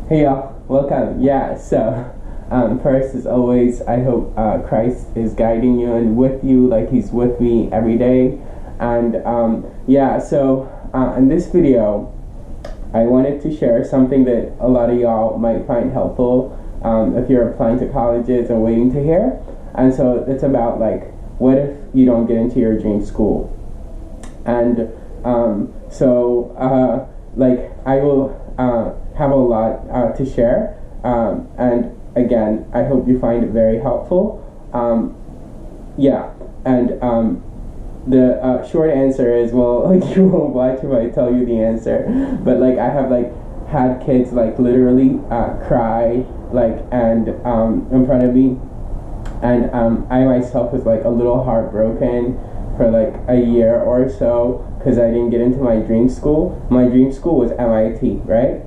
Hey y'all, welcome. First as always, I hope Christ is guiding you and with you like he's with me every day. And in this video, I wanted to share something that a lot of y'all might find helpful if you're applying to colleges and waiting to hear. And so it's about like, what if you don't get into your dream school? And I will have a lot to share, and again, I hope you find it very helpful. The short answer is, well, like, you won't watch if I tell you the answer, but like I have like had kids like literally cry like and in front of me, and I myself was like a little heartbroken for like a year or so because I didn't get into my dream school. My dream school was MIT, right?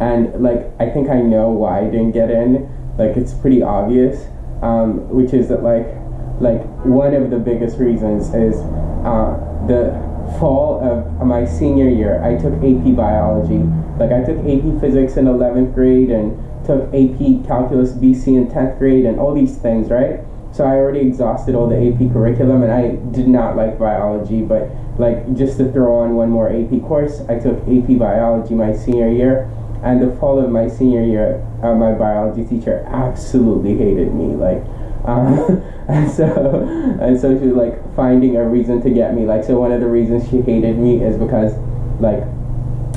And like I think I know why I didn't get in. Like it's pretty obvious, which is that like one of the biggest reasons is the fall of my senior year. I took AP biology. Like I took AP physics in 11th grade and took AP calculus BC in 10th grade and all these things, right? So I already exhausted all the AP curriculum and I did not like biology, but like just to throw on one more AP course, I took AP biology my senior year, and the fall of my senior year, my biology teacher absolutely hated me, like, and so she was like finding a reason to get me, like, so one of the reasons she hated me is because, like,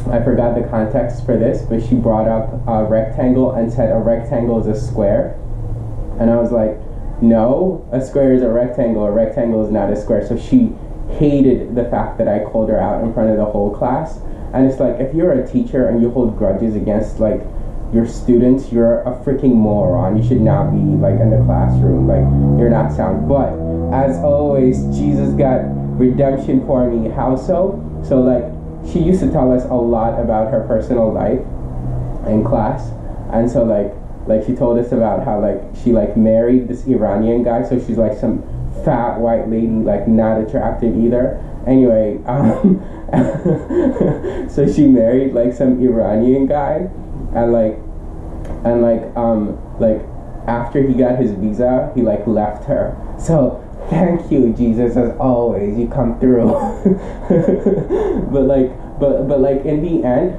I forgot the context for this, but she brought up a rectangle and said a rectangle is a square, and I was like, no, a square is a rectangle is not a square. So she hated the fact that I called her out in front of the whole class. And it's like, if you're a teacher and you hold grudges against like your students, you're a freaking moron. You should not be like in the classroom, like you're not sound. But as always, Jesus got redemption for me. How so? So like she used to tell us a lot about her personal life in class, and so like she told us about how like she like married this Iranian guy, so she's like some fat white lady, like not attractive either. Anyway, so she married like some Iranian guy, and after he got his visa, he like left her. So thank you, Jesus, as always, you come through. but like in the end,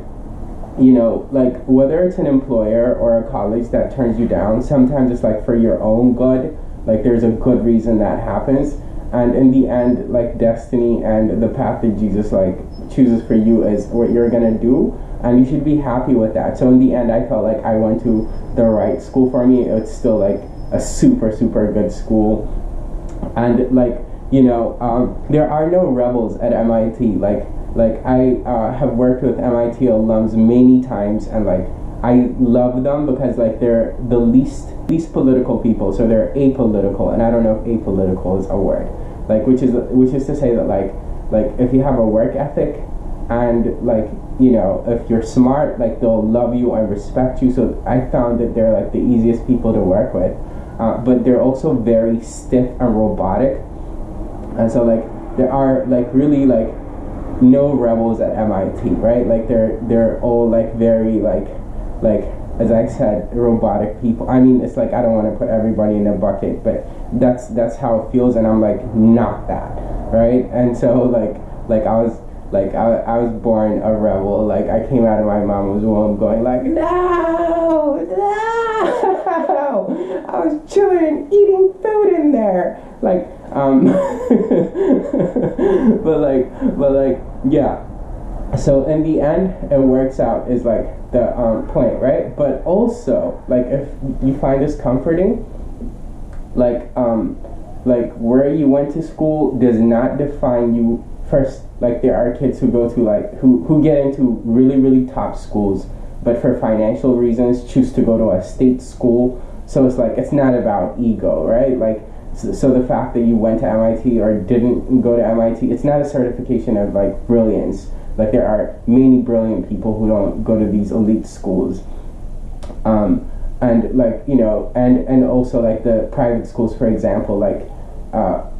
you know, like whether it's an employer or a college that turns you down, sometimes it's like for your own good. Like there's a good reason that happens, and in the end, like destiny and the path that Jesus like chooses for you is what you're gonna do, and you should be happy with that. So in the end, I felt like I went to the right school for me. It's still like a super good school, and like, you know, there are no rebels at MIT. Like I have worked with MIT alums many times, and like I love them because like they're the least political people, so they're apolitical, and I don't know if apolitical is a word, like which is to say that like if you have a work ethic and like, you know, if you're smart, like they'll love you and respect you. So I found that they're like the easiest people to work with, but they're also very stiff and robotic, and so like there are like really like no rebels at MIT, right? Like they're all like very like as I said, robotic people. I mean, it's like I don't want to put everybody in a bucket, but that's how it feels, and I'm like not that, right? And so like I was born a rebel. Like I came out of my mom's womb going like no, I was chilling, eating food in there, like but like yeah. So in the end, it works out is like the point, right? But also, like if you find this comforting, like where you went to school does not define you. First, like there are kids who go to like who get into really top schools, but for financial reasons choose to go to a state school. So it's like it's not about ego, right? Like so the fact that you went to MIT or didn't go to MIT, it's not a certification of like brilliance. Like there are many brilliant people who don't go to these elite schools, and like, you know, and also like the private schools, for example, are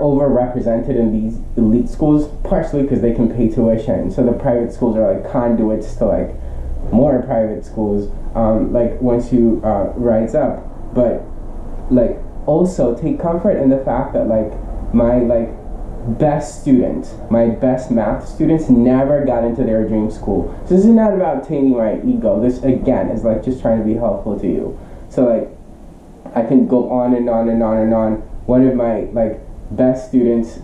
overrepresented in these elite schools, partially because they can pay tuition. So the private schools are like conduits to like more private schools, like once you rise up. But like also take comfort in the fact that like my like best students, my best math students never got into their dream school. So this is not about taming my ego. This again is like just trying to be helpful to you. So like I can go on and on and on and on. One of my like best students,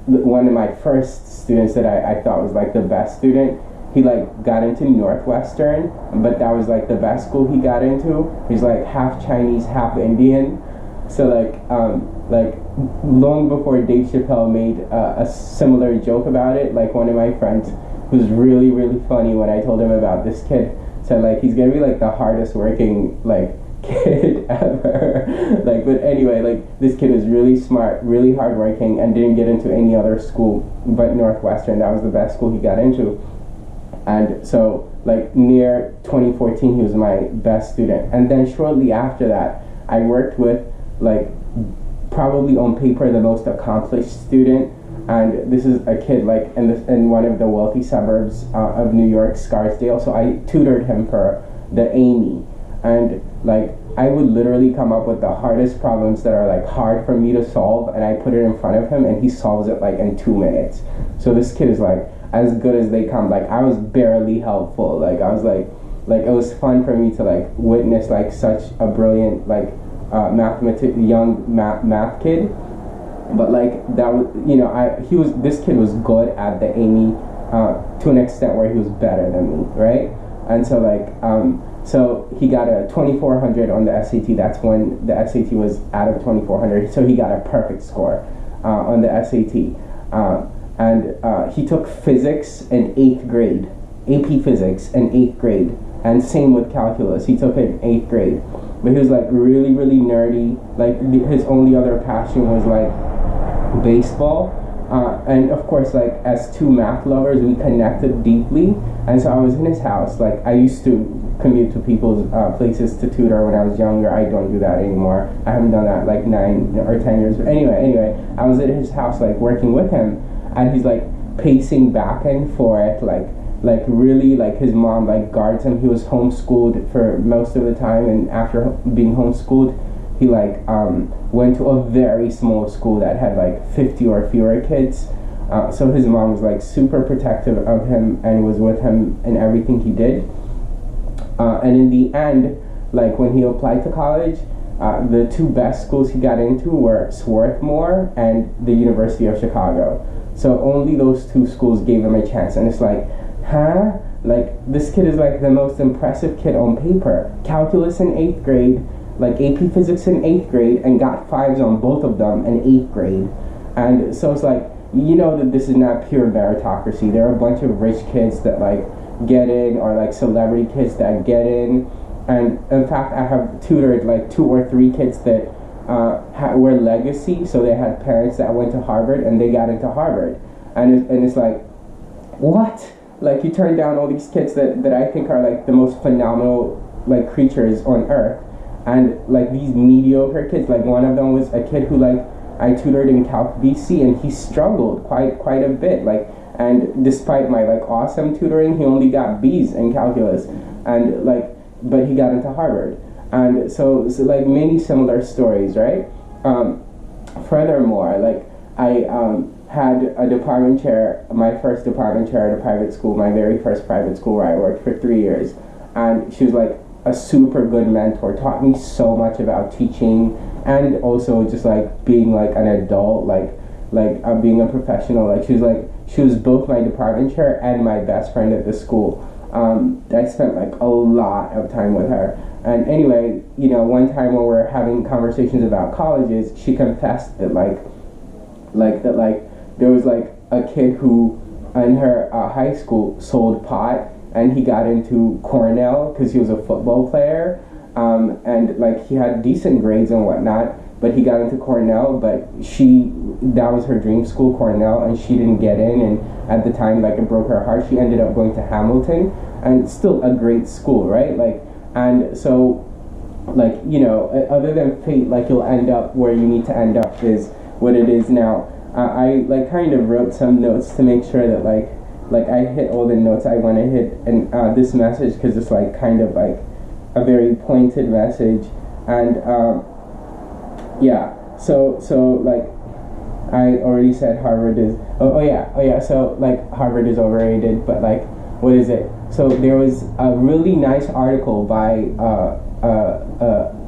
one of my first students that I thought was like the best student, he like got into Northwestern, but that was like the best school he got into. He's like half Chinese, half Indian. So like long before Dave Chappelle made a similar joke about it, like one of my friends who's really funny, when I told him about this kid, said like he's gonna be like the hardest working like kid ever. Like, but anyway, like this kid was really smart, really hardworking, and didn't get into any other school but Northwestern. That was the best school he got into. And so like near 2014 he was my best student. And then shortly after that I worked with like probably on paper the most accomplished student, and this is a kid like in one of the wealthy suburbs of New York, Scarsdale. So I tutored him for the Amy, and like I would literally come up with the hardest problems that are like hard for me to solve, and I put it in front of him and he solves it like in 2 minutes. So this kid is like as good as they come. Like I was barely helpful. Like I was like it was fun for me to like witness like such a brilliant like young math kid. But like that was, you know, this kid was good at the Amy to an extent where he was better than me, right? And so like so he got a 2400 on the SAT. That's when the SAT was out of 2400. So he got a perfect score on the SAT. And he took physics in 8th grade, AP physics in 8th grade, and same with calculus. He took it in 8th grade. But he was like really nerdy. Like his only other passion was like baseball. And of course, like as two math lovers, we connected deeply. And so I was in his house. Like I used to commute to people's places to tutor when I was younger. I don't do that anymore. I haven't done that like 9 or 10 years. But anyway, I was at his house like working with him, and he's like pacing back and forth, like really, like his mom like guards him. He was homeschooled for most of the time, and after being homeschooled, he like went to a very small school that had like 50 or fewer kids. So his mom was like super protective of him and was with him in everything he did. And in the end, like when he applied to college, the two best schools he got into were Swarthmore and the University of Chicago. So only those two schools gave him a chance. And it's like, huh? Like this kid is like the most impressive kid on paper. Calculus in 8th grade, like AP physics in 8th grade, and got 5s on both of them in 8th grade. And so it's like, you know that this is not pure meritocracy. There are a bunch of rich kids that like get in, or like celebrity kids that get in. And in fact, I have tutored like 2 or 3 kids that were legacy. So they had parents that went to Harvard and they got into Harvard. And it's like, what? Like you turn down all these kids that I think are like the most phenomenal like creatures on earth. And like these mediocre kids, like one of them was a kid who like I tutored in Calc BC, and he struggled quite a bit. Like, and despite my like awesome tutoring, he only got B's in calculus, and like, but he got into Harvard. And so like many similar stories, right? Furthermore, like I had a department chair, my first department chair at a private school, my very first private school where I worked for 3 years, and she was like a super good mentor, taught me so much about teaching, and also just like being like an adult, like being a professional. Like she was both my department chair and my best friend at the school. I spent like a lot of time with her. And anyway, you know, one time when we were having conversations about colleges, she confessed that there was like a kid who in her high school sold pot, and he got into Cornell because he was a football player, and like he had decent grades and whatnot, but he got into Cornell, but that was her dream school, Cornell, and she didn't get in, and at the time, like, it broke her heart. She ended up going to Hamilton, and still a great school, right? Like, and so, like, you know, other than fate, like, you'll end up where you need to end up is what it is now. I like kind of wrote some notes to make sure that, like, like I hit all the notes I want to hit in this message, because it's like kind of like a very pointed message. And yeah, so like I already said Harvard is oh yeah, so like Harvard is overrated, but like what is it? So there was a really nice article by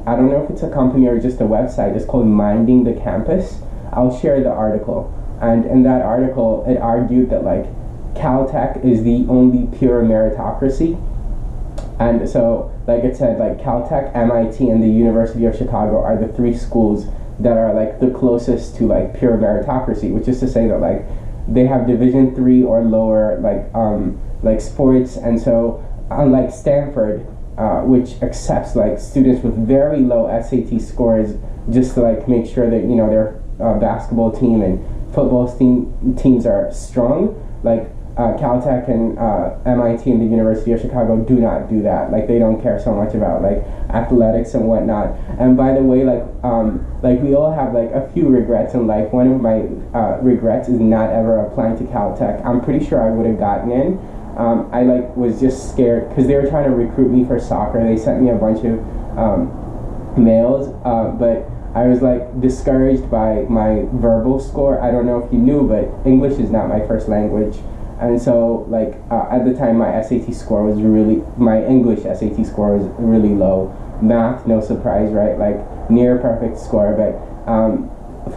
I don't know if it's a company or just a website. It's called Minding the Campus. I'll share the article. And in that article, it argued that like Caltech is the only pure meritocracy. And so like it said, like Caltech, MIT, and the University of Chicago are the three schools that are like the closest to like pure meritocracy, which is to say that like they have Division 3 or lower like sports. And so unlike Stanford, which accepts like students with very low SAT scores just to like make sure that their basketball team and football teams are strong, like Caltech and MIT and the University of Chicago do not do that. Like they don't care so much about like athletics and whatnot. And by the way, like we all have like a few regrets in life. One of my regrets is not ever applying to Caltech. I'm pretty sure I would have gotten in. I like was just scared because they were trying to recruit me for soccer. They sent me a bunch of mails, but I was like discouraged by my verbal score. I don't know if you knew, but English is not my first language. And so like at the time my English SAT score was really low. Math, no surprise, right? Like near perfect score, but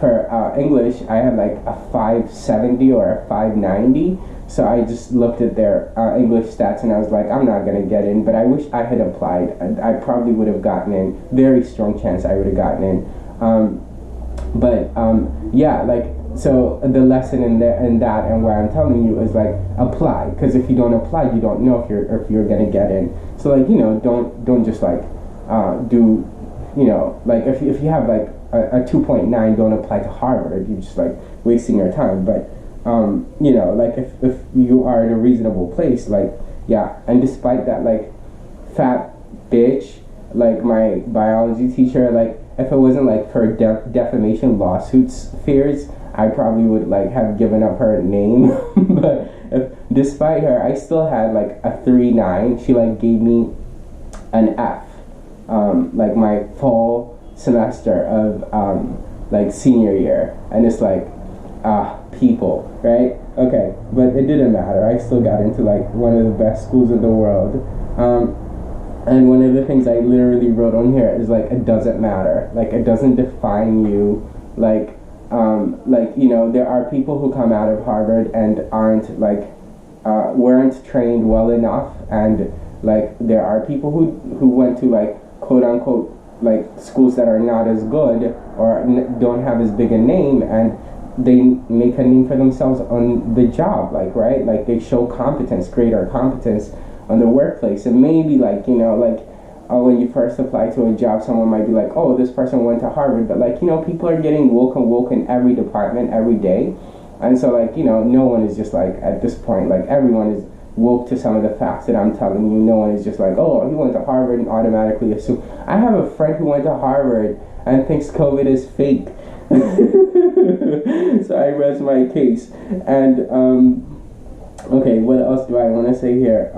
for English I had like a 570 or a 590. So I just looked at their English stats and I was like, I'm not gonna get in, but I wish I had applied. I probably would have gotten in. Very strong chance I would have gotten in. Yeah, like, so the lesson in that and what I'm telling you is like apply, because if you don't apply, you don't know if you're gonna get in. So like don't just like do like if you have like a 2.9, don't apply to Harvard. You're just like wasting your time. But like if you are in a reasonable place, like yeah. And despite that, like fat bitch, like my biology teacher, like if it wasn't like for defamation lawsuits fears, I probably would like have given up her name. But despite her, I still had like a 3.9. She like gave me an F, like my fall semester of like senior year. And it's like people, right? Okay, but it didn't matter. I still got into like one of the best schools in the world. And one of the things I literally wrote on here is like, it doesn't matter. Like it doesn't define you. Like there are people who come out of Harvard and aren't like weren't trained well enough, and like there are people who went to like quote unquote like schools that are not as good or don't have as big a name, and they make a name for themselves on the job, like, right? Like they show competence, greater competence on the workplace. And maybe like when you first apply to a job, someone might be like, oh, this person went to Harvard, but like people are getting woke in every department every day. And so like no one is just like, at this point, like everyone is woke to some of the facts that I'm telling you. No one is just like, oh, he went to Harvard and automatically assume. I have a friend who went to Harvard and thinks COVID is fake. So I rest my case. And okay, what else do I want to say here?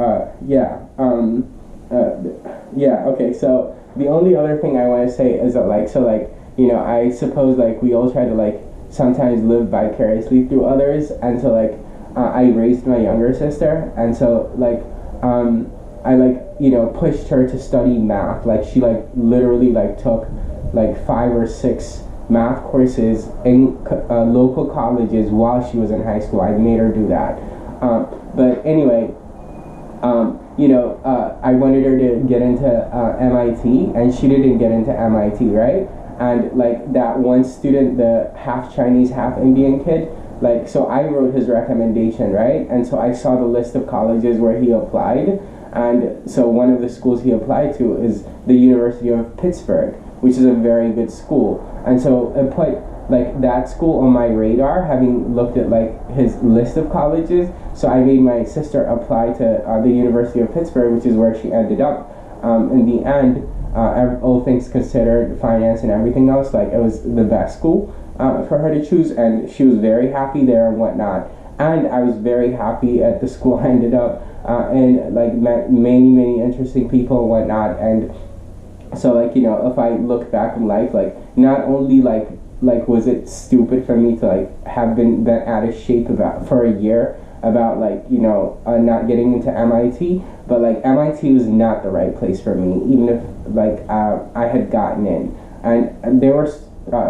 Okay, so the only other thing I want to say is that I suppose like we all try to like sometimes live vicariously through others, and so like I raised my younger sister, and so like I like pushed her to study math. Like she like literally like took like 5 or 6 math courses in local colleges while she was in high school. I made her do that. But anyway, I wanted her to get into MIT, and she didn't get into MIT, right? And like that one student, the half Chinese, half Indian kid, like, so I wrote his recommendation, right? And so I saw the list of colleges where he applied, and so one of the schools he applied to is the University of Pittsburgh, which is a very good school. And so it put like that school on my radar, having looked at like his list of colleges. So I made my sister apply to the University of Pittsburgh, which is where she ended up. In the end, all things considered, finance and everything else, like it was the best school for her to choose, and she was very happy there and whatnot. and I was very happy at the school I ended up, and like met many interesting people and whatnot. And so like, if I look back in life, like not only like was it stupid for me to like have been bent out of shape about for a year about like not getting into MIT, but like MIT was not the right place for me, even if like I had gotten in. And there were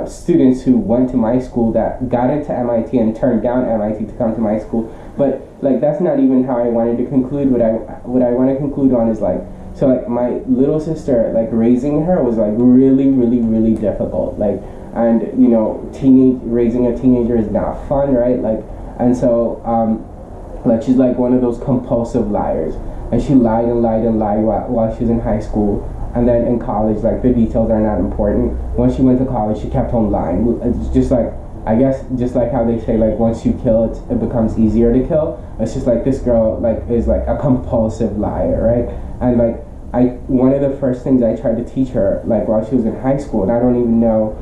students who went to my school that got into MIT and turned down MIT to come to my school. But like that's not even how I wanted to conclude. What I want to conclude on is like, so like my little sister, like raising her was like really difficult. Like, and raising a teenager is not fun, right? Like, and so like she's like one of those compulsive liars, and she lied while she was in high school. And then in college, like the details are not important. When she went to college, she kept on lying. It's just like, I guess, just like how they say, like once you kill, it becomes easier to kill. It's just like this girl, like is like a compulsive liar, right? And like one of the first things I tried to teach her, like while she was in high school, and I don't even know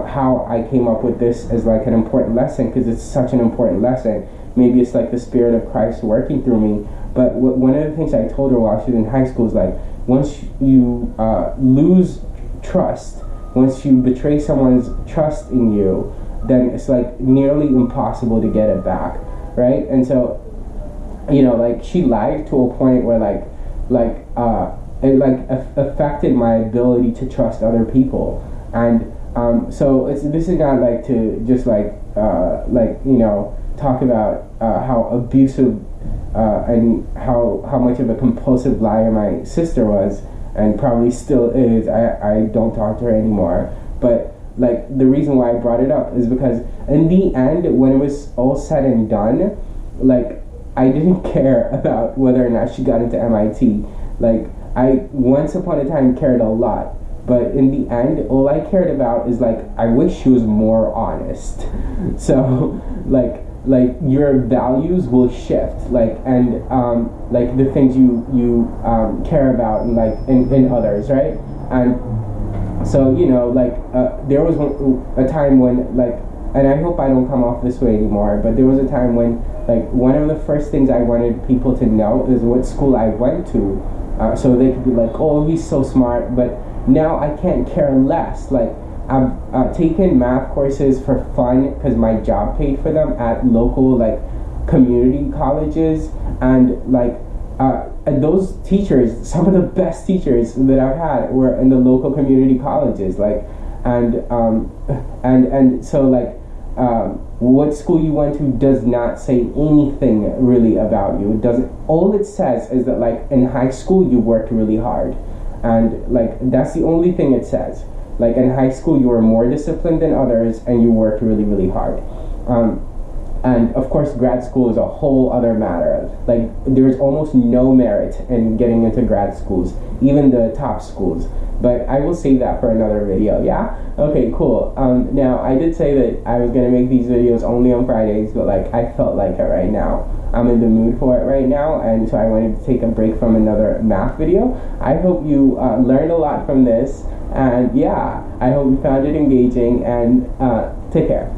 how I came up with this as like an important lesson, because it's such an important lesson. Maybe it's like the Spirit of Christ working through me. But one of the things I told her while she was in high school is like, once you lose trust, once you betray someone's trust in you, then it's like nearly impossible to get it back, right? And so, like she lied to a point where it affected my ability to trust other people. And so this is not like to just talk about how abusive and how much of a compulsive liar my sister was, and probably still is. I don't talk to her anymore. But like the reason why I brought it up is because in the end, when it was all said and done, like I didn't care about whether or not she got into MIT. Like I once upon a time cared a lot, but in the end, all I cared about is like I wish she was more honest. So like your values will shift, like, and like the things you care about and like in others, right? And so there was a time when like, and I hope I don't come off this way anymore, but there was a time when like one of the first things I wanted people to know is what school I went to, so they could be like, oh, he's so smart. But now I can't care less. Like I've taken math courses for fun because my job paid for them at local like community colleges, and like and those teachers, some of the best teachers that I've had were in the local community colleges. Like, and so like what school you went to does not say anything really about you. It doesn't. All it says is that like in high school you worked really hard, and like that's the only thing it says. Like in high school, you were more disciplined than others, and you worked really hard. And of course, grad school is a whole other matter. Like there's almost no merit in getting into grad schools, even the top schools. But I will save that for another video. Yeah. Okay. Cool. Now I did say that I was gonna make these videos only on Fridays, but like I felt like it right now. I'm in the mood for it right now, and so I wanted to take a break from another math video. I hope you learned a lot from this. And yeah, I hope you found it engaging, and take care.